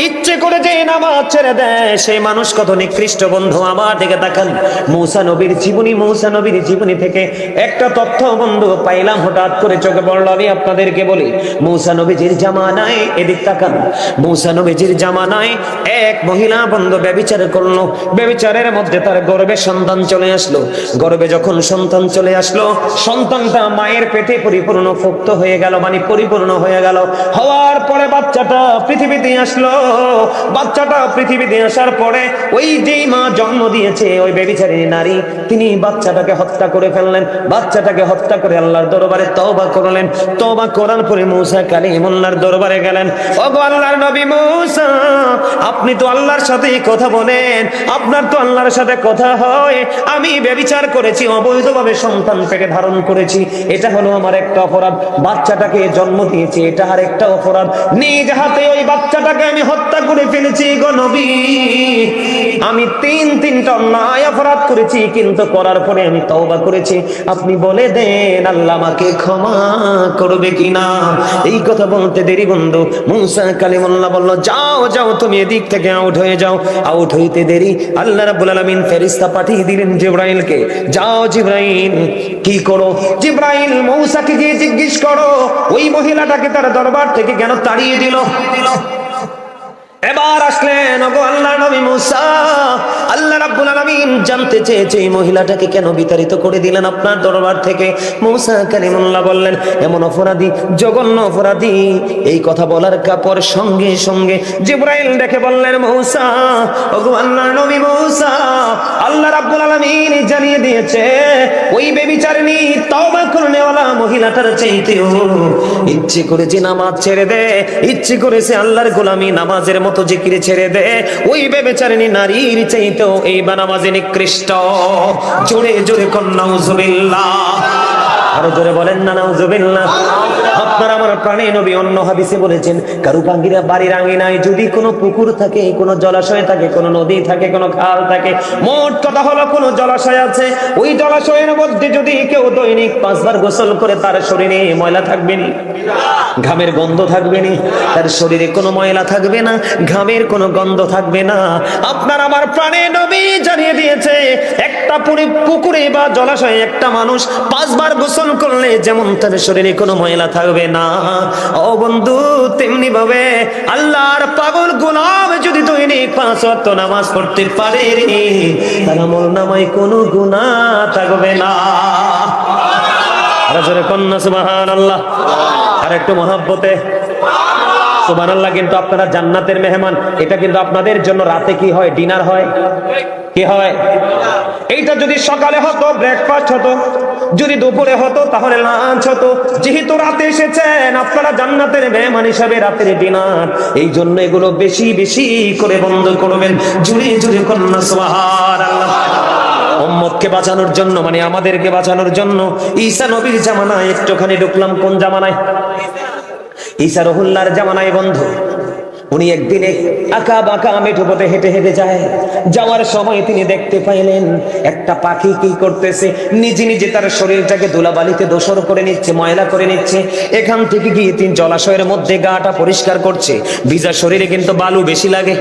ইচ্ছে করে যে নামাজ ছেড়ে দেয় সেই মানুষ কত নিকৃষ্ট। বন্ধু আমার দিকে তাকান, মূসা নবীর জীবনী থেকে একটা তথ্য বন্ধু পাইলাম, হঠাৎ করে চোখে পড়লো। আমি আপনাদেরকে বলি, মূসা নবীজির জামানায়, এদিক তাকান, মূসা নবীজির জামানায় এক মহিলা বন্ধু ব্যভিচার করলো। ব্যভিচারের মধ্যে তার গর্ভে সন্তান চলে আসলো। গর্ভে যখন সন্তান চলে আসলো, সন্তানটা মায়ের পেটে পরিপূর্ণ পুক্ত হয়ে গেল, মানে পরিপূর্ণ হয়ে গেল। হওয়ার পরে বাচ্চাটা পৃথিবীতে আসলো। বাচ্চাটা পৃথিবীতে আসার পরে ওই যেই মা জন্ম দিয়েছে ওই ব্যভিচারিণী নারী, তিনি বাচ্চাটাকে হত্যা করে ফেললেন। বাচ্চাটাকে হত্যা করে আল্লাহর দরবারে তওবা করলেন। তওবা করার পরে মূসা কালিমুল্লাহর দরবারে গেলেন। ওগো আল্লাহর নবী মূসা, আপনি তো আল্লাহর সাথে কথা বলেন, আপনার তো আল্লাহর সাথে কথা হয়। আমি ব্যভিচার করেছি, অবৈধভাবে সন্তান পেটে ধারণ করেছি, এটা হলো আমার একটা অপরাধ। বাচ্চাটাকে জন্ম দিয়েছি, এটা আর একটা অপরাধ। নিজ হাতে ওই বাচ্চাটাকে আমি হত্যা করে ফেলেছি গো নবী। আমি তিনটা অন্যায় অপরাধ করেছি, কিন্তু করার পরে আমি তওবা করেছি। আপনি বলে দেন আল্লাহ আমাকে ক্ষমা করবে কিনা। এই কথা বলতে দেরি বন্ধু, মূসা কালিমুল্লাহ বলল, যাও যাও তুমি এদিক থেকে আউট হয়ে যাও। আউট হইতে দেরি আল্লাহ রাব্বুল আলামিন ফেরেশতা পাঠিয়ে দিলেন জিবরাইলকে। যাও জিবরাইল, কি করো? জিবরাইল মূসাকে গিয়ে জিজ্ঞেস করো ওই মহিলাটাকে তার দরবার থেকে কেন তাড়িয়ে দিল। এবার আসলেন ওগো আল্লাহর নবী মূসা, আল্লাহ রাব্বুল আলামিন জানতে চেয়েছে এই মহিলাটাকে কেন বিতাড়িত করে দিলেন আপনার দরবার থেকে। মূসা কালিমুল্লাহ বললেন, এমন অপরাধী, জঘন্য অপরাধী। এই কথা বলার পর সঙ্গে সঙ্গে জিবরাইল ডেকে বললেন, মূসা, ওগো আল্লাহর নবী মূসা, আল্লাহ রাব্বুল আলামিন জানিয়ে দিয়েছে ওই ব্যভিচারিণী তওবা করনেওয়ালা মহিলাটার চাইতেও ইচ্ছে করেছে নামাজ ছেড়ে দে, ইচ্ছে করেছে আল্লাহর গোলামি নামাজের মতো জিকিরে ছেড়ে দে, ওই ব্যভিচারিণী নারীর চাইতেও এই নামাজে নিকৃষ্ট। জোরে জোরে কোন নাউজুবিল্লাহ, আরো জোরে বলেন না নাউজুবিল্লাহ। আপনার আমার প্রাণের নবী অন্য হাদিসে বলেছেন, কারু ভাঙ্গিরা বাড়ির আঙিনায় যদি কোনো পুকুর থাকে, কোনো জলাশয় থাকে, কোনো নদী থাকে, কোনো খাল থাকে, মোট কথা হলো কোনো জলাশয় আছে, ওই জলাশয়ের মধ্যে যদি কেউ দৈনিক 5 বার গোসল করে তার শরীরে ময়লা থাকবে না, ঘামের গন্ধ থাকবে না, তার শরীরে কোনো ময়লা থাকবে না, ঘামের কোনো গন্ধ থাকবে না। আপনার আমার প্রাণের নবী জানিয়ে দিয়েছে একটা পুকুরে বা জলাশয়ে একটা মানুষ 5 বার গোসল করলে যেমন তার শরীরে কোনো ময়লা থাকবে না, ও বন্ধু তেমনি ভাবে আল্লাহর পাগল গোলাম যদি দৈনিক 5 ওয়াক্ত নামাজ পড়তে পারে রে, তার আমলনামায় কোনো গুনাহ থাকবে না। আর জোরে কন্না সুবহানাল্লাহ, আর একটু মহব্বতে সুবহানাল্লাহ। কিন্তু আপনারা জান্নাতের মেহমান, এটা কিন্তু আপনাদের জন্য রাতে কি হয়? ডিনার হয়, কি হয়? এইটা যদি সকালে হতো ব্রেকফাস্ট হতো, যদি দুপুরে হতো তাহলে লাঞ্চ হতো। যেহেতু রাতে এসেছেন আপনারা জান্নাতের মেহমান হিসাবে, রাতের ডিনার, এই জন্য এগুলো বেশি বেশি করে বন্ধ করবেন। জুড়ে জুড়ে কন্যা সুবহানাল্লাহ। উম্মতকে বাঁচানোর জন্য, মানে আমাদেরকে বাঁচানোর জন্য ঈসা নবীর জামানায় একটুখানি ঢুকলাম। কোন জামানায়? ঈসা রুহুল্লাহর জামানায় বন্ধু। উনি একদিনে আঁকা বাঁকা মেঠো পথে হেঁটে হেঁটে যায়। যাওয়ার সময় তিনি দেখতে পাইলেন একটা পাখি কি করতেছে, নিজে নিজে তার শরীরটাকে ধুলাবালিতে দোসর করে নিচ্ছে, ময়লা করে নিচ্ছে। এখান থেকে গিয়ে তিনি জলাশয়ের মধ্যে গাটা পরিষ্কার করছে। ভিজা শরীরে কিন্তু বালু বেশি লাগে।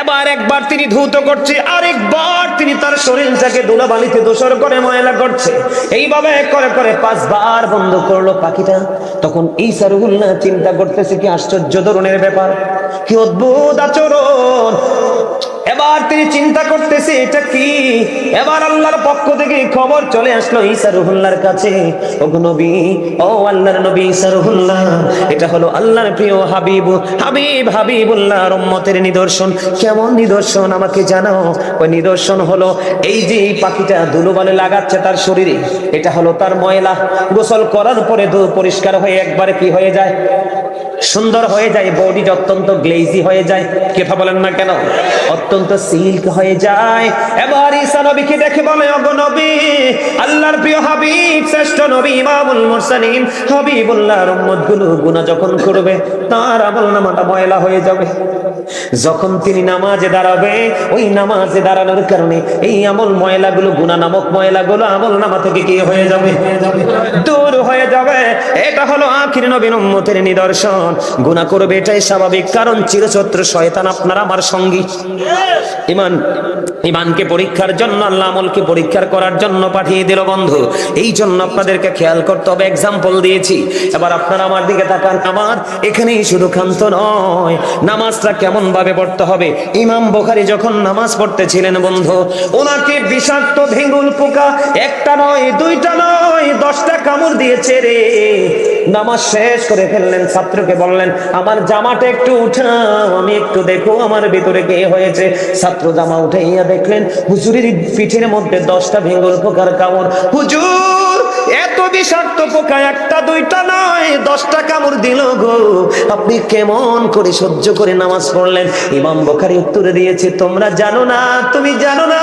এবার একবার তিনি ধৌত করছে, আরেকবার তিনি তার শরীরটাকে ধুলাবালিতে দোসর করে ময়লা করছে। এইভাবে করে করে 5 বার বন্ধ করলো পাখিটা। তখন ঈসা রুহুল্লাহ চিন্তা করতেছে, কি আশ্চর্য ধরনের ব্যাপার, কি অদ্ভুত আচরণ। এবার তিনি চিন্তা করতেছে এটা কি। এবার আল্লাহর পক্ষ থেকে খবর চলে আসলো ঈসা রুহুল্লাহর কাছে, ওগো নবী, ও আল্লাহর নবী ঈসা রুহুল্লাহ, এটা হলো আল্লাহর প্রিয় হাবিবুল্লাহর উম্মতের নিদর্শন। কেমন নিদর্শন আমাকে জানাও। ওই নিদর্শন হলো এই যে এই পাখিটা ধুলোবালি লাগাচ্ছে তার শরীরে, এটা হলো তার ময়লা। গোসল করার পরে পরিষ্কার হয়ে একবারে কি হয়ে যায়? সুন্দর হয়ে যায়, বডি অত্যন্ত গ্লেজি হয়ে যায়। কথা বলেন না কেন? অত্যন্ত সিল্ক হয়ে যায়। এবার ঈসা নবীকে দেখে বলে, ওগো নবী, আল্লাহর প্রিয় হাবিব, শ্রেষ্ঠ নবী, ইমামুল মুরসালিন, হাবিবুল্লাহর উম্মতগুলো গুনাহ যখন করবে তার আমলনামাটা ময়লা হয়ে যাবে। যখন তিনি নামাজে দাঁড়াবে, ওই নামাজে দাঁড়ানোর কারণে এই আমল ময়লাগুলো, গুনাহ নামক ময়লাগুলো আমলনামা থেকে কি হয়ে যাবে? দূর হয়ে যাবে। এটা হলো আখির নবীর উম্মতের নিদর্শন। টেনশন, গুনাহ করবে এটাই স্বাভাবিক, কারণ চিরশত্রু শয়তান আপনার আমার সঙ্গী। ইমানকে পরীক্ষার জন্য, আল্লাহ আমলকে পরীক্ষার করার জন্য পাঠিয়ে দিল বন্ধু। এই জন্য আপনাদেরকে খেয়াল করতে হবে। এক্সাম্পল দিয়েছি, এবার আপনারা আমার দিকে তাকান। আমার এখানেই শুধু ক্ষান্ত নয়, নামাজটা কেমন ভাবে পড়তে হবে। ইমাম বুখারী যখন নামাজ পড়তেছিলেন বন্ধু, ওনাকে বিষাক্ত ভেঙ্গুল পোকা একটা নয়, দুইটা নয়, 10টা কামড় দিয়েছে রে। নামাজ শেষ করে ফেললেন, ছাত্রকে বললেন আমার জামাটা একটু উঠাও, আমি একটু দেখো আমার ভিতরে কে হয়েছে। ছাত্র জামা উঠাইয়া দেখলেন হুজুরের পিঠের মধ্যে 10টা ভেঙ্গুল পোকার কামড়। হুজুর, এত বিষাক্ত পোকা একটা দুইটা নয়, 10টা কামড় দিল গো, আপনি কেমন করে সহ্য করে নামাজ পড়লেন? ইমাম বুখারী উত্তর দিয়েছে, তোমরা জানো না, তুমি জানো না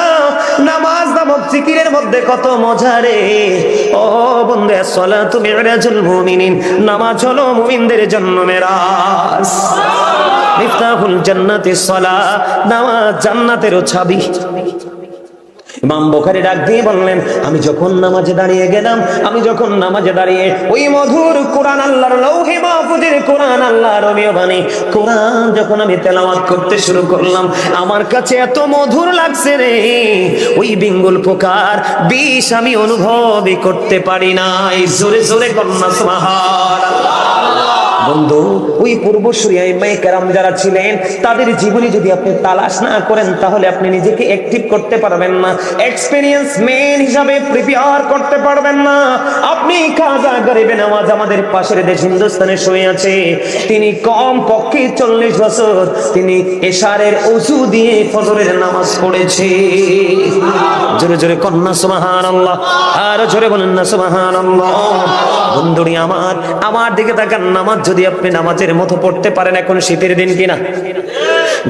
নামাজ নামক জিকিরের মধ্যে কত মজা রে। ও বন্ধু, আসসালাতু মিরাজুল মুমিনিন, নামাজ হলো মুমিনদের জন্য মেরাজ। মিফতাহুল জান্নাতিস সালাহ, নামাজ জান্নাতের চাবি। ইমাম বুখারী ডাক দিয়ে বললেন, আমি যখন নামাজে দাঁড়িয়ে গেলাম, আমি যখন নামাজে দাঁড়িয়ে ওই মধুর কোরআন, আল্লাহর লৌহে মাহফুজের কোরআন, আল্লাহর রবিও বাণী কোরআন যখন আমি তেলাওয়াত করতে শুরু করলাম, আমার কাছে এত মধুর লাগছে রে, ওই বিঙ্গুল পোকার বিষ আমি অনুভবই করতে পারি নাই। জোরে জোরে কন্যা সুবহানাল্লাহ। বন্ধু, ওই পূর্বসূরি আইম্মায়ে কেরাম যারা ছিলেন, তাদের জীবনী যদি আপনি তালাশ না করেন, তাহলে আপনি নিজেকে অ্যাক্টিভ করতে পারবেন না, এক্সপেরিয়েন্স ম্যান হিসাবে প্রিপেয়ার করতে পারবেন না। আপনি খাজা গরিবে নওয়াজ আমাদের পাশের দেশ হিন্দুস্তানে শুয়ে আছে, তিনি কম পক্ষে 40 বছর তিনি এশারের ওযু দিয়ে ফজরের নামাজ পড়েছে। জোরে জোরে কন্যা সুবহানাল্লাহ, আর জোরে বলেন না সুবহানাল্লাহ। বন্ধুরি আমার দিকে তাকান। নামাজ যদি আপনি নামাজের মতো পড়তে পারেন, এখন শীতের দিন কিনা,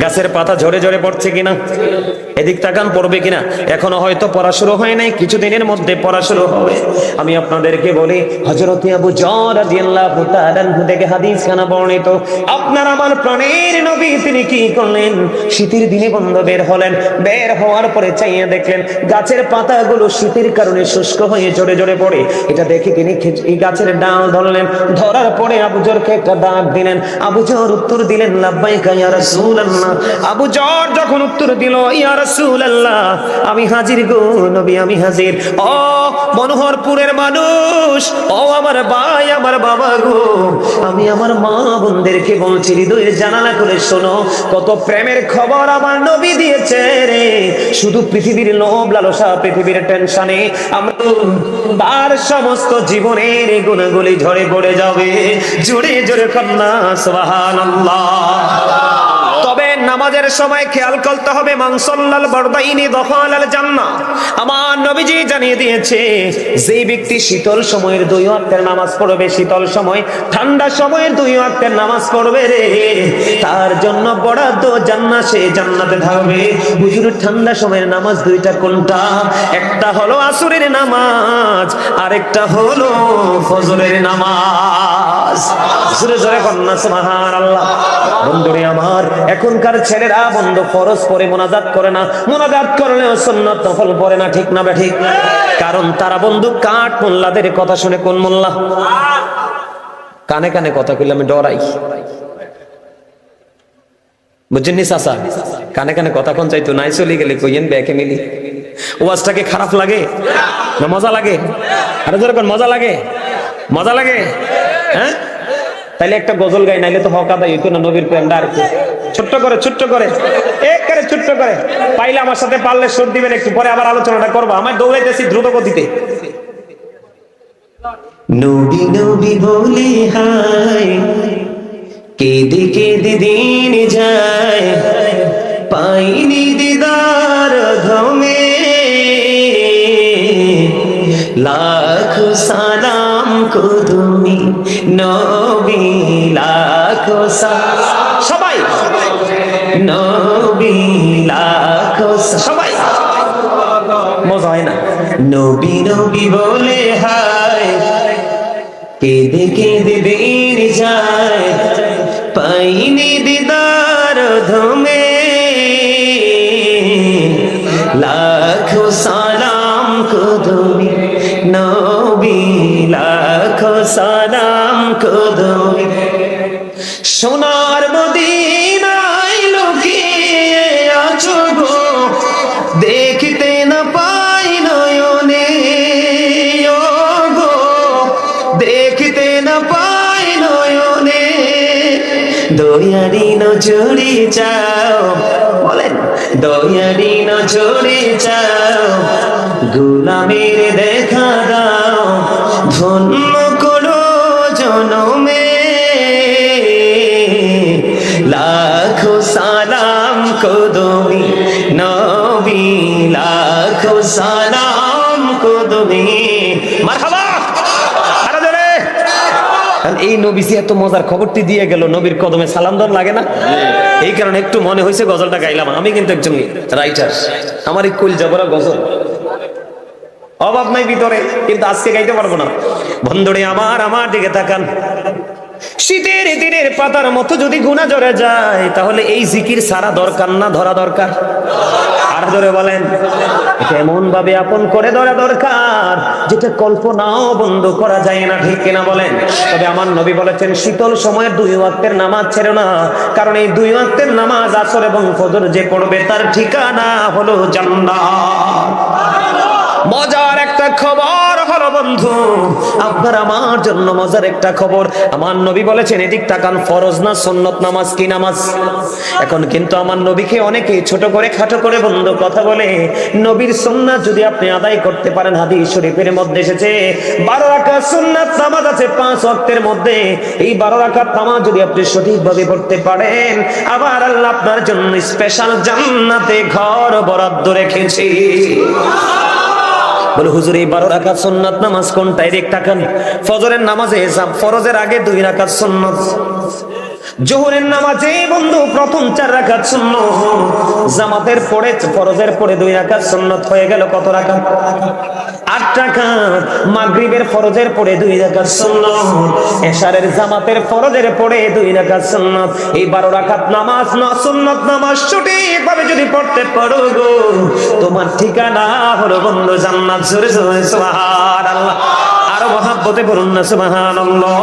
গাছের পাতা ঝরে ঝরে পড়ছে কিনা, এদিক তাকান, পড়বে কিনা? এখনো হয়তো পড়া শুরু হয় নাই, কিছুদিনের মধ্যে পড়া শুরু হবে। আমি আপনাদেরকে বলি, হযরত আবু যর রাদিয়াল্লাহু তাআলা আনহু থেকে হাদিস খানা বর্ণিত, আপনার আমার প্রাণের নবী তিনি কি করলেন? শীতের দিনে বন্ধ বের হলেন, বের হওয়ার পরে চাইয়া দেখলেন গাছের পাতাগুলো শীতের কারণে শুষ্ক হয়ে ঝরে ঝরে পড়ে। এটা দেখে তিনি এই গাছের ডাল ধরলেন, ধরার পরে আবু যরকে একটা ডাক দিলেন। আবু যর উত্তর দিলেন, লাব্বাইকা ইয়া রাসূলুল্লাহ। আবু যর যখন উত্তর দিল, ইয়া রাসূলুল্লাহ, আমি হাজির গো নবী, আমি হাজির। ও মনোহরপুরের মানুষ, ও আমার ভাই, আমার বাবা গো, আমি আমার মা বোনদেরকে বলছি, হৃদয়ের জানালা করে শোনো, কত প্রেমের খবর আমার নবী দিয়েছে রে। শুধু পৃথিবীর লোভ লালসা, পৃথিবীর টেনশনে আমরা তার সমস্ত জীবনের গুণাগুলি ঝরে পড়ে যাবে। জোরে জোরে কন্যা সুবহানাল্লাহ। তবে নামাজের সময় খেয়াল করতে হবে, মান সাল্লাল বারদাইনি দখালাল জান্নাহ। আমার নবীজি জানিয়ে দিয়েছে, যে ব্যক্তি শীতল সময়ের 2 ওয়াক্তের নামাজ পড়বে, শীতল সময় ঠান্ডা সময়ের 2 ওয়াক্তের নামাজ পড়বে রে, তার জন্য বরাদ্দ জান্নাত, সে জান্নাতে থাকবে। হুজুর, ঠান্ডা সময়ের নামাজ দুইটা কোনটা? একটা হলো আসরের নামাজ, আরেকটা হলো ফজরের নামাজ। জোরে জোরে কন্যা সুবহানাল্লাহ। বন্ধুরে আমার, এখনকার ছেলেরা বন্ধু ফরজ পড়ে মোনাজাত করে না, মোনাজাত করলেও সুন্নাত নফল পড়ে না, ঠিক না বে ঠিক? কারণ তারা বন্ধু কাঠ মোল্লাদের কথা শুনে। কোন মোল্লা? কানে কানে কথা কইলে আমি ডরাই, বুঝছেন নি চাচা? কানে কানে কথা কোন চাইতো নাই, চলে গেলে কইয়েন ব্যাকে মিলি। ওয়াজটাকে খারাপ লাগে না মজা লাগে? আরে যেরকম মজা লাগে, মজা লাগে, হ্যাঁ? তাইলে একটা গজল গাই, নাইলে তো হক আদায় হইতো না। নবীর প্রেম আর ছোট্ট করে, ছোট্ট করে, একবারে ছোট্ট করে পাইলে আমার সাথে পারলে সুর দিবেন, একটু পরে আবার আলোচনাটা করবো। আমার দৌড়াইতেছি দ্রুত গতিতে। নবী নবী বলে হায়, কেঁদে কেঁদে দিন যায়, পাইনি দিদার ধমে, লাখো সালাম কুদুমি নবী, লাখো সালাম। সবাই নবী, লাখো সবাই, মজা হয় না? নবী নবী বলে হায়, কেঁদে কেঁদে দিন যায়, পাইনি দিদার ধমে, লাখো সালাম কুদুমি নবী, লাখো সালাম কুদুমি। সোনার মদিনায় লুকিয়ে আছো গো, দেখিতে না পাই নয়নে, ও গো দেখিতে না পাই নয়নে, দয়ারি নজরে চাও, বলেন দয়ারি নজরে চাও, গোলামের দেখা দাও, ধন্য করো জনমে, লাখো সালাম কদমি নবী, লাখো সালাম কদমি, মারহাবা। এই নবীজি এত মজার খবরটি দিয়ে গেল, নবীর কদমে সালাম দেওয়ার লাগে না? এই কারণে একটু মনে হয়েছে গজলটা গাইলাম। আমি কিন্তু একজন রাইটার, আমার এই কুল জবরা গজল অভাব নাই ভিতরে, কিন্তু আজকে গাইতে পারবো না। বন্ধুরে আমার দিকে তাকান, শীতের দিনের পাতার মতো যদি গুনাহ জড়ে যায়, তাহলে এই জিকির সারা দরকার না ধরা দরকার? আর ধরে বলেন, এটা এমন ভাবে আপন করে ধরা দরকার যেটা কল্পনাও বন্ধ করা যায় না, ঠিক কিনা বলেন? তবে আমার নবী বলেছেন, শীতল সময়ের 2 ওয়াক্তের নামাজ ছেড়ো না, কারণ এই 2 ওয়াক্তের নামাজ আসর এবং ফজর যে পড়বে তার ঠিকানা হলো জান্নাত। মজার একটা খবর হলো বন্ধু, আপনার আমার জন্য মজার একটা খবর। আমার নবী বলেছেন, এদিক তাকান, ফরজ না সুন্নত নামাজ কি নামাজ? এখন কিন্তু আমার নবীকে অনেকে ছোট করে খাটো করে বন্ধু কথা বলে। নবীর সুন্নাত যদি আপনি আদায় করতে পারেন, হাদিস শরীফের মধ্যে এসেছে 12 রাকাত সুন্নাত নামাজ আছে 5 ওয়াক্তের মধ্যে। এই 12 রাকাত নামাজ যদি আপনি সঠিকভাবে পড়তে পারেন, আবার আল্লাহ আপনার জন্য স্পেশাল জান্নাতে ঘর বরাদ্দ রেখেছে। বলে হুজুর, এই 12 রাকাত সুন্নাত নামাজ কোনটা? এদিক তাকান, ফজরের নামাজে ফরজের আগে 2 রাকাত সুন্নাত, জোহরের নামাজে বন্ধু প্রথম 4 রাকাত সুন্নাত, জামাতের পরে ফরজের পরে 2 রাকাত সুন্নাত, হয়ে গেল কত রাকাত? 8 রাকাত। মাগরিবের ফরজের পরে 2 রাকাত সুন্নাত, এশারের জামাতের ফরজের পরে 2 রাকাত সুন্নাত। এই 12 রাকাত নামাজ না সুন্নাত নামাজ সঠিকভাবে যদি পড়তে পারো গো, তোমার ঠিকানা হলো বন্ধু জান্নাত। জোরে জোরে সুবহানাল্লাহ, আরো মহাব্বতে বলুন না সুবহানাল্লাহ।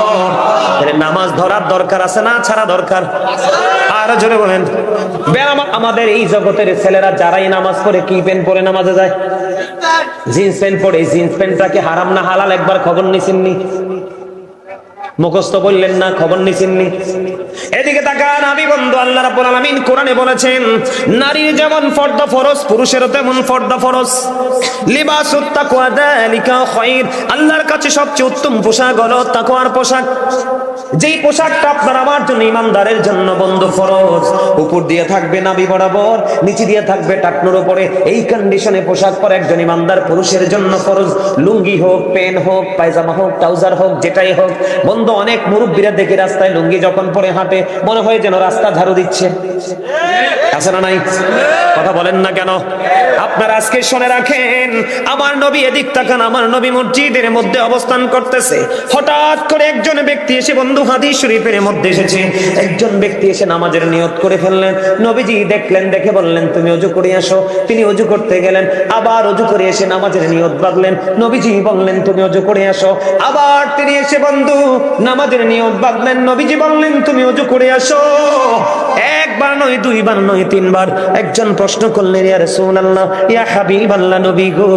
নামাজ ধরার দরকার আছে না ছাড়া দরকার? আরো জোরে বলেন। আমাদের এই জগতের ছেলেরা যারাই নামাজ পড়ে, কি প্যান্ট পরে নামাজে যায়? জিন্স প্যান্ট পরে। জিন্স প্যান্টটা কি হারাম না হালাল একবার খবর নিছেননি? মুখস্থ বললেন না, খবর নিছেননি? এদিকে তাকান, আমি বন্ধু আল্লাহ রাব্বুল আলামিন কোরআনে বলেছেন, নারীর যেমন ফরজ ফরজ, পুরুষেরও তেমন ফরজ ফরজ। লিবাসুত তাকওয়া যালিকা খায়র, আল্লাহর কাছে সবচেয়ে উত্তম পোশাক হলো তাকওয়ার পোশাক। যেই পোশাকটা আপনার আমার জন্য, ইমানদারের জন্য বন্ধু ফরজ, উপর দিয়ে থাকবে নাভি বরাবর, নিচে দিয়ে থাকবে টাকনুর উপরে, এই কন্ডিশনে পোশাক পরা একজন ইমানদার পুরুষের জন্য ফরজ। লুঙ্গি হোক, প্যান্ট হোক, পায়জামা হোক, ট্রাউজার হোক, যেটাই হোক বন্ধু। অনেক মুরব্বীরা দেখে রাস্তায় লুঙ্গি যখন পরে হাঁটে, মনে হয় যেন রাস্তা ঝাড়ু দিচ্ছে, আছে না নাই? কথা বলেন না কেন? আপনারা আজকে শুনে রাখেন, আমার নবী, এদিক তাকান, আমার নবী মসজিদের মধ্যে অবস্থান করতেছে। হঠাৎ করে একজন ব্যক্তি এসে, বন্ধু হাদিস শরীফের মধ্যে এসেছে, একজন ব্যক্তি এসে নামাজের নিয়ত করে ফেললেন। নবীজি দেখলেন, দেখে বললেন, তুমি ওযু করে আসো। তিনি ওযু করতে গেলেন, আবার ওযু করে এসে নামাজের নিয়ত বাঁধলেন। নবীজি বললেন, তুমি ওযু করে আসো। আবার তিনি এসে বন্ধু নামাজের নিয়ত বাঁধলেন। নবীজি বললেন, তুমি ওযু করে আসো। একবার নয়, 2 বার নয়, 3 বার। একজন প্রশ্ন করলেন, ইয়া রাসূলুল্লাহ, ইয়া হাবিবাল্লাহ, নবী গো,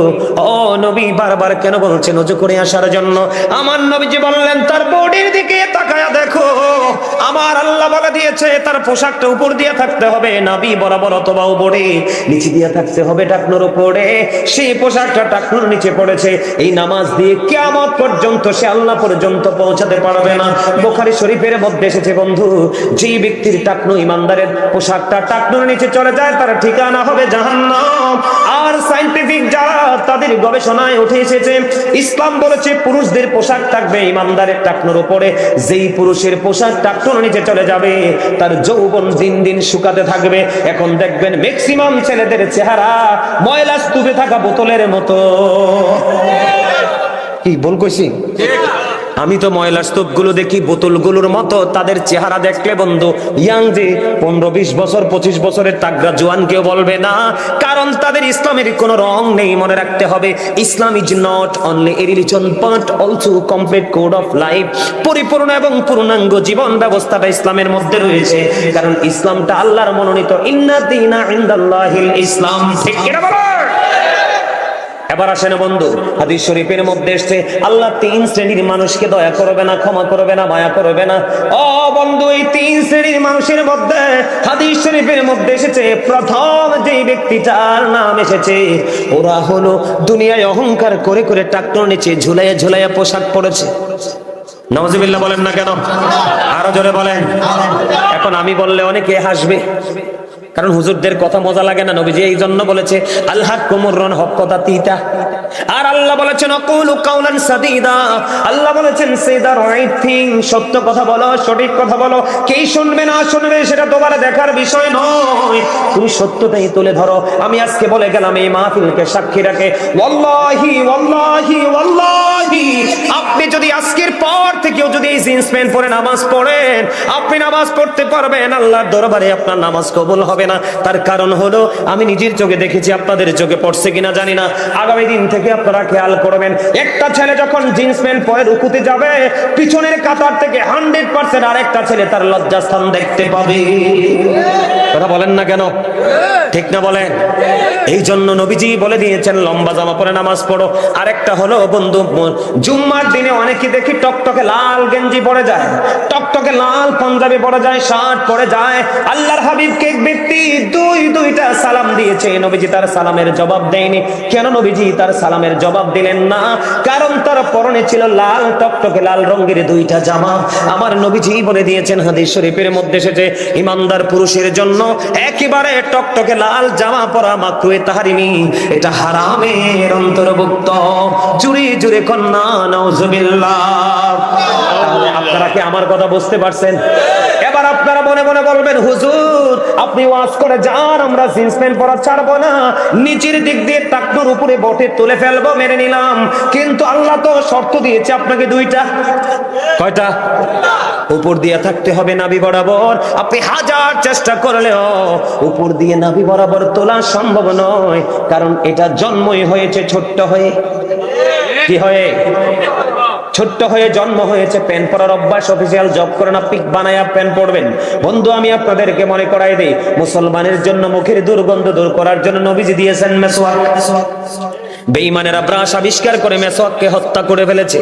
ও নবী বারবার কেন বলছেন ওযু করে আসার জন্য? আমার নবীজি বললেন, তার বডির দিকে তাকায়া দেখো, আমার আল্লাহ বলে দিয়েছে তার পোশাকটা উপর দিয়ে থাকতে হবে নাভি বরাবর, অথবা উপরে, নিচে দিয়ে থাকতে হবে টাকনুর উপরে। সেই পোশাকটা টাকনুর নিচে পড়েছে। এই নামাজ দিয়ে কিয়ামত পর্যন্ত সে আল্লাহ পর্যন্ত পৌঁছাতে পারবে না। বুখারী শরীফের মধ্যে এসেছে বন্ধু, যেই ব্যক্তির টাকনু, ইমানদারের পোশাকটা টাকনুর নিচে চলে যায়, তার ঠিকানা হবে জাহান্নাম। আর সায়েন্টিফিক যারা, তাদের গবেষণায় উঠে এসেছে, ইসলাম বলেছে পুরুষদের পোশাক থাকবে ইমানদারের টাকনুর উপরে। যেই পুরুষের পোশাক টাকনুর নিচে চলে যাবে, তার যৌবন দিন দিন শুকাতে থাকবে। এখন দেখবেন ম্যাক্সিমাম ছেলেদের চেহারা ময়লা স্তূপে থাকা বোতলের মতো। কি বল কইছি? আমি তো ময়লার স্তূপগুলো দেখি বোতলগুলোর মতো, তাদের চেহারা দেখলে বন্ধু ইয়াং যে 15-20 বছর 25 বছরের তাগড়া জোয়ান কেউ বলবে না, কারণ তাদের ইসলামের কোনো রং নেই। মনে রাখতে হবে, Islam is not only a religion but also complete code of life. পরিপূর্ণ এবং পূর্ণাঙ্গ জীবন ব্যবস্থাটা ইসলামের মধ্যে রয়েছে, কারণ ইসলামটা আল্লাহর মনোনীত। ইন্না দীনা ইনদাল্লাহিল ইসলাম। ঠিক কি না বলো? এবার আসেন বন্ধু, হাদিস শরীফের মধ্যে এসেছে আল্লাহ 3 শ্রেণীর মানুষকে দয়া করবে না, ক্ষমা করবে না, মায়া করবে না। ও বন্ধু, এই 3 শ্রেণীর মানুষের মধ্যে হাদিস শরীফের মধ্যে এসেছে প্রথম যে ব্যক্তিটার নাম এসেছে, ওরা হলো দুনিয়ায় অহংকার করে করে টাকনোর নিচে ঝুলাইয়া ঝুলাইয়া পোশাক পরেছে। নাউজুবিল্লাহ বলেন না কেন? আরো জোরে বলেন। এখন আমি বললে অনেকে হাসবে, কারণ হুজুরদের কথা মজা লাগে না। নবীজি এই জন্য বলেছে আল্লাহ কুমুরন হক কথা তিতা, আর আল্লাহ বলেছেন আকুলু কাউলান সাদীদা। আল্লাহ বলেছেন সে দা রাইট থিং, সত্য কথা বলো, সঠিক কথা বলো। কে শুনবে না শুনবে সেটা তোমার দেখার বিষয় নয়, তুমি সত্যটাই তুলে ধরো। আমি আজকে বলে গেলাম এই মাহফিলকে সাক্ষী রাখে, ওয়াল্লাহি ওয়াল্লাহি ওয়াল্লাহি, আপনি যদি আজকের পর থেকেও যদি এই জিন্স প্যান্ট পরে নামাজ পড়েন, আপনি নামাজ পড়তে পারবেন, আল্লাহর দরবারে আপনার নামাজ কবুল হবে না। তার কারণ হলো আমি নিজের চোখে দেখেছি, আপনাদের চোখে পড়ছে কিনা জানি না। আগামী দিন থেকে আপনারা খেয়াল করবেন, একটা ছেলে যখন জিন্স প্যান্ট পরে রুকুতে যাবে, পিছনের কাতার থেকে 100% আরেকটা ছেলে তার লজ্জাস্থান দেখতে পাবে। কথা বলেন না কেন? ঠিক না বলেন? এই জন্য নবীজি বলে দিয়েছেন লম্বা জামা পরে নামাজ পড়ো। আরেকটা হলো বন্ধু, জুম্মার দিনে অনেকে দেখি টকটকে লাল গেঞ্জি পরে যায়, টকটকে লাল পাঞ্জাবি পরে যায়, শার্ট পরে যায়। আল্লাহর হাবিবকে এক ব্যক্তি দুইটা সালাম দিয়েছে, নবীজি তার সালামের জবাব দেয়নি। কেন নবীজি তার সালামের জবাব দিলেন না? কারণ তার পরনে ছিল লাল টকটকে লাল রঙের 2টা জামা। আমার নবীজি বলে দিয়েছেন হাদিস শরীফের মধ্যে এসেছে, ইমানদার পুরুষের জন্য একেবারে টকটকে লাল জামা পরা মাকরুহে তাহরিমি, এটা হারামের অন্তর্ভুক্ত। জুড়ে জুড়ে কন্যা নাউজুবিল্লাহ। আপনারা কি আমার কথা বুঝতে পারছেন? এবার আপনারা মনে মনে বলবেন, হুজুর আপনি ওয়াজ করে যান, আমরা জিন্স প্যান্ট পরা ছাড়বো না, নিচের দিক দিয়ে টাকনোর উপরে বটে তুলে ফেলবো, মেনে নিলাম। কিন্তু আল্লাহ তো শর্ত দিয়েছে আপনাকে 2টা। কয়টা? উপর দিয়ে থাকতে হবে নাভি বরাবর। আপনি হাজার চেষ্টা করলেও উপর দিয়ে নাভি বরাবর তোলা সম্ভব নয়, কারণ এটা জন্মই হয়েছে ছোট্ট হয়ে। কি হয়ে? ছোট্ট হয়ে জন্ম হয়েছে। প্যান্ট পরার অভ্যাস, অফিসিয়াল জব করেন, পিক বানায়া প্যান্ট পরবেন। বন্ধু আমি আপনাদেরকে মনে করাই দেই, মুসলমানের জন্য মুখের দুর্গন্ধ দূর করার জন্য নবীজি দিয়েছেন মেসওয়াক। বেঈমানেরা ব্রাশ আবিষ্কার করে মেসওয়াককে হত্যা করে ফেলেছে।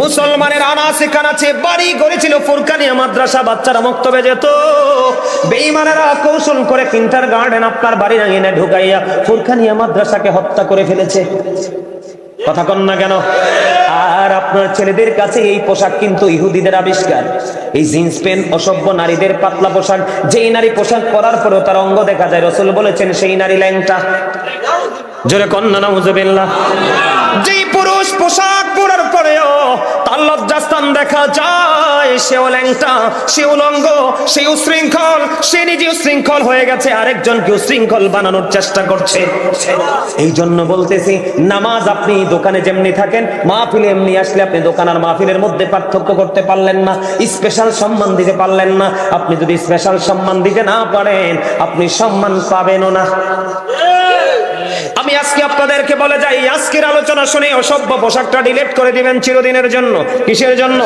মুসলমানের আনাচে কানাচে বাড়ি গড়েছিল, ফুরকানিয়া মাদ্রাসা, বাচ্চারা মক্তবে যেত। বেঈমানেরা কৌশল করে কিন্টার গার্ডেন আপনার বাড়ির আঙিনায় ঢুকাইয়া ফুরকানিয়া মাদ্রাসাকে হত্যা করে ফেলেছে। কথা কন না কেন? আর আপনার ছেলেদের কাছে এই পোশাক কিন্তু ইহুদিদের আবিষ্কার। এই জিন্স প্যান্ট অসভ্য নারীদের পাতলা পোশাক, যেই নারী পোশাক পরার পরেও তার অঙ্গ দেখা যায়, রাসূল বলেছেন সেই নারী ল্যাংটা। জোরে কন্যা নাউজুবিল্লাহ। যেই পুরুষ পোশাক পরার পরেও তার লজ্জাস্থান দেখা যায়, সেও ল্যাংটা, সেও উলঙ্গ, সেও শৃঙ্খল, সে নিজেও শৃঙ্খল হয়ে গেছে, আরেকজনকে শৃঙ্খল বানানোর চেষ্টা করছে। এই জন্য বলতেছি, নামাজ আপনি দোকানে যেমনি থাকেন, মাহফিলে এমনি আসলে আপনি দোকান আর মাহফিলের মধ্যে পার্থক্য করতে পারলেন না, স্পেশাল সম্মান দিতে পারলেন না। আপনি যদি স্পেশাল সম্মান দিতে না পারেন, আপনি সম্মান পাবেনও না। আমি আজকে আপনাদেরকে বলে যাই, আজকের আলোচনা শুনে অসভ্য পোশাকটা ডিলিট করে দিবেন চিরদিনের জন্য। কিসের জন্য?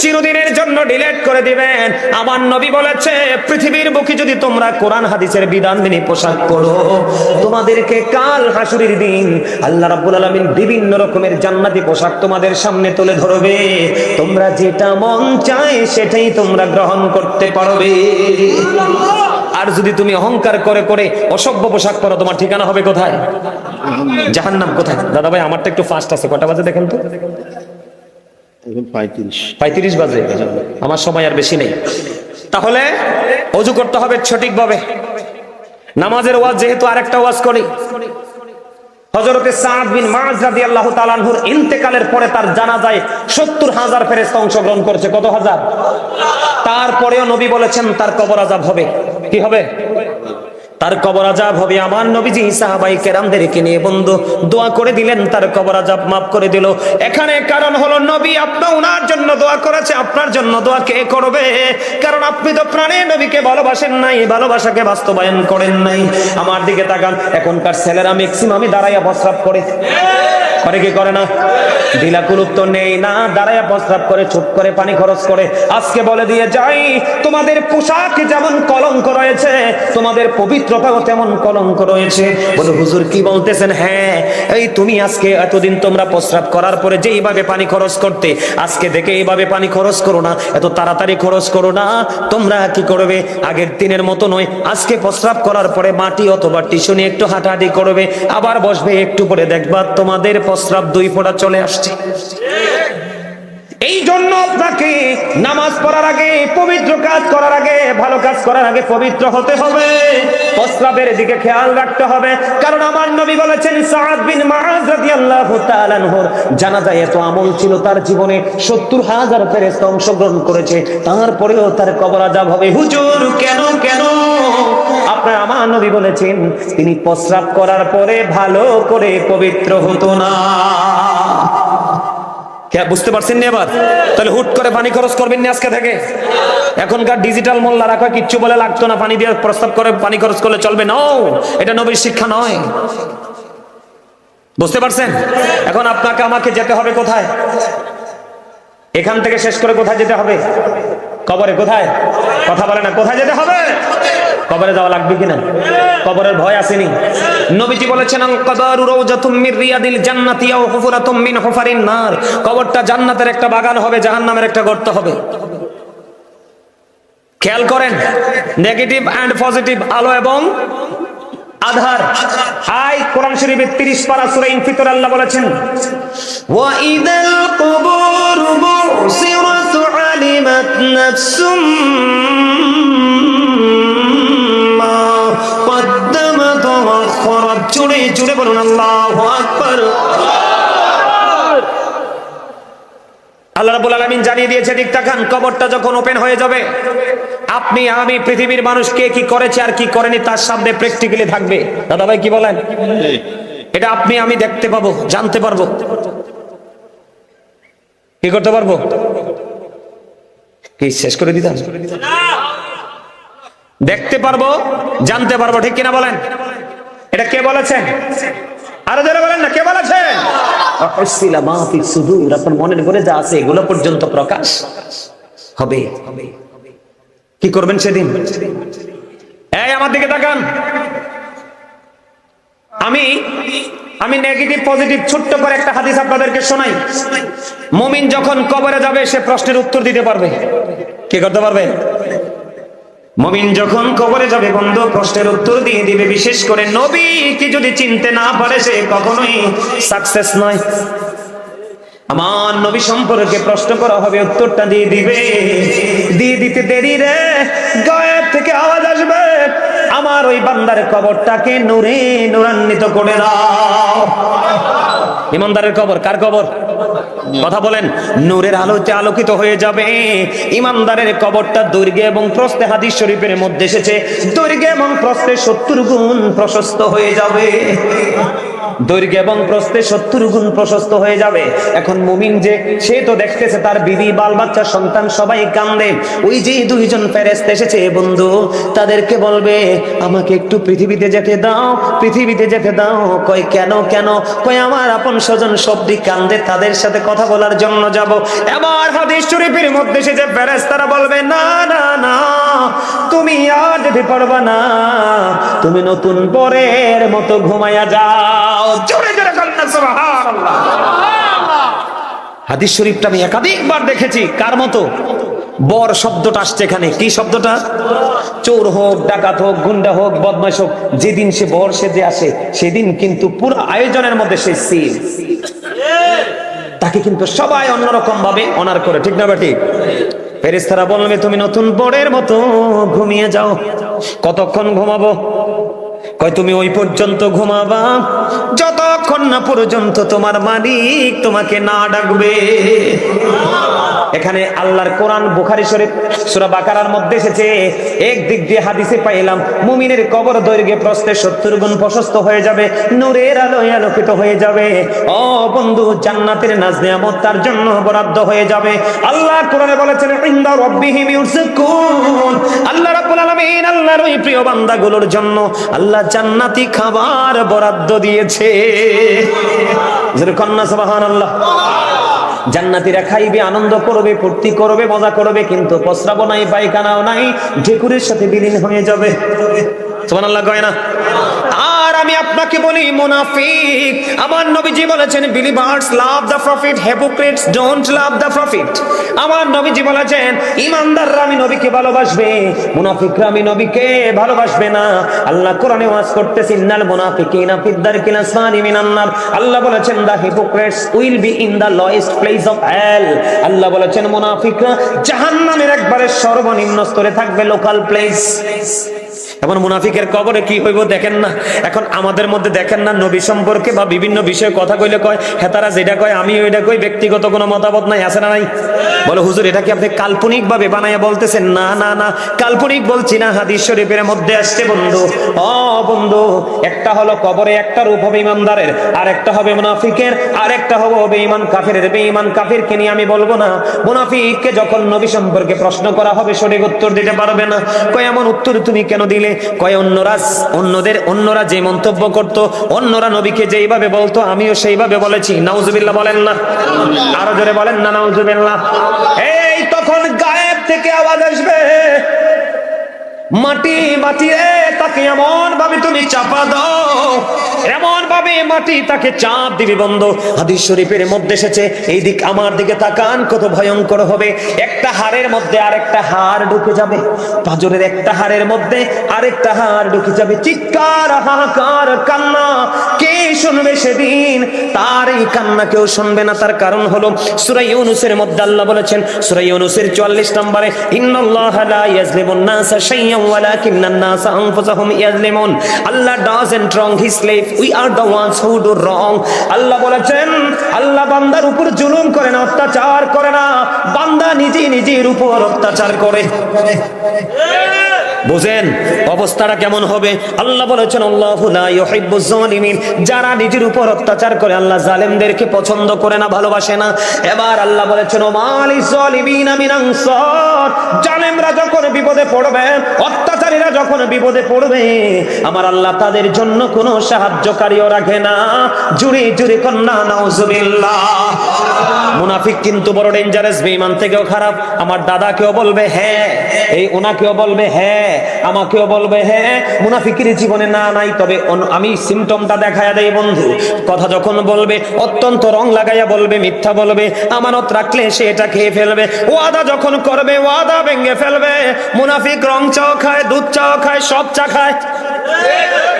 চিরদিনের জন্য ডিলিট করে দিবেন। আমার নবী বলেছে, পৃথিবীর বুকে যদি তোমরা কোরআন হাদিসের বিধান মেনে পোশাক পরো, তোমাদেরকে কাল হাসুরের দিন আল্লাহ রাব্বুল আলামিন বিভিন্ন রকমের জান্নাতি পোশাক তোমাদের সামনে তুলে ধরবে। তোমরা যেটা মন চায় সেটাই তোমরা গ্রহণ করতে পারবে। আর যদি তুমি অহংকার করে করে অসভ্য পোশাক পরো, তোমার ঠিকানা হবে কোথায়? জাহান্নাম। কোথায়? দাদা ভাই আমারটা একটু ফাস্ট আছে, কটা বাজে দেখেন তো? 35 বাজে। আমার সময় আর বেশি নেই। তাহলে ওযু করতে হবে সঠিকভাবে। নামাজের ওয়াজ যেহেতু আরেকটা ওয়াজ করি, হযরতে সাদ বিন মুআয রাদিয়াল্লাহু তাআলা আনহুর ইন্তেকালের পরে তার জানাজায় 70,000 ফেরেশতা অংশগ্রহণ করেছে। কত হাজার? তারপরেও নবী বলেছেন তার কবর আযাব হবে। কি হবে? তার কবর আযাব হবে। আমার নবীজি সাহাবায়ে কেরামদেরকে নিয়ে বন্ধু দোয়া করে দিলেন, তার কবর আযাব মাফ করে দিল। এখানে কারণ হলো নবী আপনার ওনার জন্য দোয়া করেছে, আপনার জন্য দোয়া কে করবে? কারণ আপনি তো প্রাণে নবীকে ভালোবাসেন নাই, ভালোবাসাকে বাস্তবায়ন করেন নাই। আমার দিকে তাকান, এখনকার ছেলেরা ম্যাক্সিমামই দাঁড়াইয়া প্রস্রাব করে কি করে না? ঢিলাকুলুপ তো নেই না, দাঁড়াইয়া প্রস্রাব করে, চুপ করে পানি খরচ করে। আজকে বলে দিয়ে যাই, তোমাদের পোশাক যেমন কলঙ্ক রয়েছে, তোমাদের পবিত্রতাও তেমন কলঙ্ক রয়েছে। বলে হুজুর কি বলতেছেন? হ্যাঁ, এই তুমি আজকে এতদিন তোমরা প্রস্রাব করার পরে যে এইভাবে পানি খরচ করতে, আজকে দেখে এইভাবে পানি খরচ করো না, এত তাড়াতাড়ি খরচ করো না। তোমরা কি করবে? আগের দিনের মতো নয়, আজকে প্রস্রাব করার পরে মাটি অথবা টিস্যু নিয়ে একটু হাঁটাহাঁটি করবে, আবার বসবে, একটু পরে দেখবা তোমাদের প্রস্রাব 2 ফোঁটা চলে আসছে। এই জন্য আপনাকে নামাজ পড়ার আগে, পবিত্র কাজ করার আগে, ভালো কাজ করার আগে পবিত্র হতে হবে, প্রস্রাবের দিকে খেয়াল রাখতে হবে। কারণ আমার নবী বলেছেন, সাদ বিন মুআজ রাদিয়াল্লাহু তাআলা আনহুর জানাজায় এত আমল ছিল, তার জীবনে 70,000 ফেরেশতা অংশগ্রহণ করেছে, তারপরেও তার কবর আযাব হবে। হুজুর কেন কেন? আপনার আমার নবী বলেছেন, তিনি প্রস্রাব করার পরে ভালো করে পবিত্র হতো না। বুঝতে পারছেন না? এবার তাহলে হুট করে পানি খরচ করবেন না আজকে থেকে। এখনকার ডিজিটাল মোল্লারা কয় কিচ্ছু বলে লাগতো না, পানি দিয়ে প্রস্তাব করে পানি খরচ করলে চলবে না। এটা নবীর শিক্ষা নয়। বুঝতে পারছেন? এখন আপনাকে আমাকে যেতে হবে কোথায়? এখান থেকে শেষ করে কোথায় যেতে হবে? কবরে। কোথায়? কথা বলে না, কোথায় যেতে হবে? কবরে যাওয়া লাগবে কিনা? কবরের ভয় আসেনি? নবীজি বলেছেন, আল কবরু রাওজাতুম মির রিয়াদিল জান্নাতি আও হুফরাতুম মিন হুফারিন নার। কবরটা জান্নাতের একটা বাগান হবে, জাহান্নামের একটা গর্ত হবে। খেয়াল করেন, নেগেটিভ এন্ড পজিটিভ, আলো এবং আধার। আই কোরআন শরীফের 30 পারা সূরা ইনফিতর আল্লাহ বলেছেন, ওয়া ইদাল কুবুর বুসিরাতু আলিমাত নাফসুম মা কদ্দামাত ওয়া আখরাত। জোরে জোরে বলুন আল্লাহু আকবার। আল্লাহ রাব্বুল আলামিন জানিয়ে দিয়েছে, ঠিক তাকান, কবরটা যখন ওপেন হয়ে যাবে, আপনি আমি পৃথিবীর মানুষ কে কি করেছে আর কি করেনি তার সামনে প্র্যাকটিক্যালি থাকবে। দাদা ভাই কি বলেন? এটা আপনি আমি দেখতে পাবো, জানতে পারবো। কি করতে পারবো? কি শেষ করে দিতাম? দেখতে পারবো, জানতে পারবো, ঠিক কিনা বলেন? এটা কে বলেছেন? আরো যারা বলেন না, কে বলেছেন? আপনার মনের ঘরে যা আছে এগুলো পর্যন্ত প্রকাশ হবে। কি করবেন সেদিন? এই আমার দিকে তাকান, আমি নেগেটিভ পজিটিভ ছোট্ট করে একটা হাদিস আপনাদেরকে শোনাই। মুমিন যখন কবরে যাবে সে প্রশ্নের উত্তর দিতে পারবে। কি করতে পারবে? মুমিন যখন কবরে যাবে বন্ধু, প্রশ্নের উত্তর দিয়ে দিবে। বিশেষ করে নবী কি যদি চিনতে না পারে সে কখনোই সাকসেস নয়। আমার নবী সম্পর্কে প্রশ্ন করা হবে, উত্তরটা দিয়ে দিবে। দিয়ে দিতে দেরি রে, গায়েব থেকে আওয়াজ আসবে, আমার ওই বান্দার কবরটাকে নূরে নূরান্বিত করে দাও। ইমানদারের কবর কার কবর? কথা বলেন। নূরের আলোতে আলোকিত হয়ে যাবে। ইমানদারের কবরটা দৈর্ঘ্যে এবং প্রস্থে, হাদিস শরীফের মধ্যে এসেছে, দৈর্ঘ্যে এবং প্রস্থে 70 গুণ প্রশস্ত হয়ে যাবে। দৈর্ঘ্য এবং প্রস্থে 70 গুণ প্রশস্ত হয়ে যাবে। এখন মুমিন যে, সে তো দেখতেছে তার বিবি, বাল বাচ্চা, সন্তান সবাই কান্দে। ওই যে 2জন ফেরেশতা এসেছে বন্ধু, তাদেরকে বলবে আমাকে একটু পৃথিবীতে যেতে দাও, পৃথিবীতে যেতে দাও। কয় কেন কেন? কয় আমার আপন স্বজন সবদি কান্দে, তাদের সাথে কথা বলার জন্য যাব। এবার হাদিস শরীফের মধ্যে এসেছে ফেরেশতারা বলবে না না না, তুমি আর যেতে পারবা না, তুমি নতুন বরের মতো ঘুমাইয়া যাও। জোরে জোরে বলেন না সুবহানাল্লাহ। হাদিস শরীফটা আমি একাধিকবার দেখেছি। কার মতো? বর শব্দটা আসছে এখানে। কি শব্দটা? চোর হোক, ডাকাত হোক, গুন্ডা হোক, বদমাশ হোক, যেদিন সে বর সেজে আসে সেদিন কিন্তু পুরো আয়োজনের মধ্যে সে সিল। তাকে কিন্তু সবাই অন্যরকম ভাবে অনার করে, ঠিক না বেটি? ফেরেশতারা বলবে তুমি নতুন বরের মতো ঘুমিয়ে যাও। কতক্ষণ ঘুমাবো? কয় তুমি ওই পর্যন্ত ঘুমাবা যতক্ষণ যতক্ষণ না পর্যন্ত তোমার মালিক তোমাকে না ডাকবে। এখানে আল্লাহর কোরআন বুখারী শরীফ সূরা বাকারার মধ্যে এসেছে, এক দিক দিয়ে হাদিসে পাইলাম মুমিনের কবর দৈর্ঘ্যে প্রস্থে 70 গুণ প্রশস্ত হয়ে যাবে, নূরের আলোয় আলোকিত হয়ে যাবে। ও বন্ধু, জান্নাতের নাজ নিয়ামত তার জন্য বরাদ্দ হয়ে যাবে। আল্লাহ কোরআনে বলেছেন ইনদা রাব্বিহিম ইউরযাকুন, আল্লাহ রাব্বুল আলামিন আল্লাহর ওই প্রিয় বান্দাগুলোর জন্য আল্লাহ জান্নাতি খাবার বরাদ্দ দিয়েছে। যেরকম না সুবহানাল্লাহ। জান্নাতীরা খাইবে, আনন্দ করবে, ফুর্তি করবে, মজা করবে, কিন্তু প্রস্রাব নাই, পায়খানাও নাই, ঢেকুরের সাথে বিলীন হয়ে যাবে। সুবহানাল্লাহ কয় না? আর আমি আপনাকে বলি, মুনাফিক, আমার নবীজি বলেছেন believers love the profit, hypocrites don't love the profit. আমার নবীজি বলেছেন ঈমানদাররা আমি নবীকে ভালোবাসবে, মুনাফিকরা আমি নবীকে ভালোবাসবে না। আল্লাহ কোরআনে ওয়াজ করতেছেন ইন্নাল মুনাফিকিনা ফিদ দারকিল আসফালি মিনান নার। আল্লাহ বলেছেন the hypocrites will be in the lowest place of hell. আল্লাহ বলেছেন মুনাফিকরা জাহান্নামের একবারে সর্বনিম্ন স্তরে থাকবে, লোকাল প্লেস। এখন মুনাফিকের কবরে কি হইব দেখেন না। এখন আমাদের মধ্যে দেখেন না, নবী সম্পর্কে বা বিভিন্ন বিষয়ে কথা কইলে কয় হেতারা যেটা কয় আমি ওইটা কই, ব্যক্তিগত কোনো মতামত নাই, আছে না নাই? বলে হুজুর এটা কি আপনি কাল্পনিক ভাবে বানায়া বলতেছেন? না না না, কাল্পনিক বলছি না, হাদিস শরীফের মধ্যে আসছে বন্ধু। ও বন্ধু, একটা হলো কবরে একটা রূপ হবে ইমানদারের, আর একটা হবে মুনাফিকের, আর একটা হবে বেঈমান কাফিরের। বেঈমান কাফিরকে নিয়ে আমি বলবো না, মুনাফিককে যখন নবী সম্পর্কে প্রশ্ন করা হবে সঠিক উত্তর দিতে পারবে না। কয় এমন উত্তর তুমি কেন দিলে? কয় অন্যরা যে মন্তব্য করত, অন্যরা নবীকে যেইভাবে বলতো আমিও সেইভাবে বলেছি। নাউজুবিল্লাহ বলেন না? আরো জোরে বলেন না নাউজুবিল্লাহ। এই তখন গায়েব থেকে আওয়াজ আসবে, মাটি মাটি রে, তাকে এমন ভাবে তুমি চাপা দাও, এমন ভাবে মাটি তাকে চাপ দিবি। বন্ধ হাদিস শরীফের মধ্যে এসেছে, এই দিক আমার দিকে তাকান, কত ভয়ঙ্কর হবে। একটা হাড়ের মধ্যে আরেকটা হাড় ঢুকে যাবে, পাঁজরের একটা হাড়ের মধ্যে আরেকটা হাড় ঢুকে যাবে। চিৎকার, হাহাকার, কান্না, কে শুনবে সেদিন? তার এই কান্না কেউ শুনবে না। তার কারণ হলো সূরা ইউনূসের মধ্যে আল্লাহ বলেছেন, সূরা ইউনূসের 44 নম্বরে, ইন্নাল্লাহা লা ইয়াজলিমুন নাসা শাইয়্যান ওয়ালাকিন্নান নাসা আনফুসাহুম ইয়াজলিমুন। আল্লাহ doesn't wrong his slave, we are the ones who do wrong। আল্লাহ বলেছেন আল্লাহ বান্দার উপর জুলুম করে না, অত্যাচার করে না, বান্দা নিজের উপর অত্যাচার করে। বুঝেন অবস্থাটা কেমন হবে? আল্লাহ বলেছেন আল্লাহু লা ইউহিব্বুজ জালিমিন, যারা নিজের উপর অত্যাচার করে আল্লাহ জালেমদেরকে পছন্দ করে না, ভালোবাসে না। এবার আল্লাহ বলেছেন ওমালিজ জালিমিনা মিন আনসার, জালেমরা যখন বিপদে পড়বে, অত্যাচারীরা যখন বিপদে পড়বে, আমার আল্লাহ তাদের জন্য কোনো সাহায্যকারীও রাখে না। জুরি জুরি কন্না নাউজুবিল্লাহ। মুনাফিক কিন্তু বড় ডেঞ্জারাস, বেঈমান থেকেও খারাপ। আমার দাদাকেও বলবে হ্যাঁ, এই ওনাকেও বলবে হ্যাঁ, আমাকেও বলবে হ্যাঁ। মুনাফিকের জীবনে না নাই, তবে আমি সিমটমটা দেখায়া দেই বন্ধু। কথা যখন বলবে অত্যন্ত রং লাগাইয়া বলবে, মিথ্যা বলবে, আমানত রাখলে সে এটা খেয়ে ফেলবে। ওয়াদা যখন করবে ওয়াদা ভেঙে ফেলবে। মুনাফিক রং চাও খায়, দুধ চাও খায়, সব চা খায়।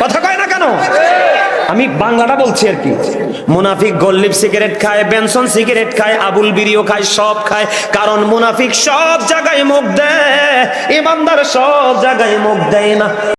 কথা কয় না কেন? আমি বাংলাটা বলছি আর কি। মুনাফিক গোল্লিপ সিগারেট খায়, বেনসন সিগারেট খায়, আবুল বিড়িও খায়, সব খায়। কারণ মুনাফিক সব জায়গায় মুখ দেয়, ইমানদার সব জায়গায় মুখ দেয় না।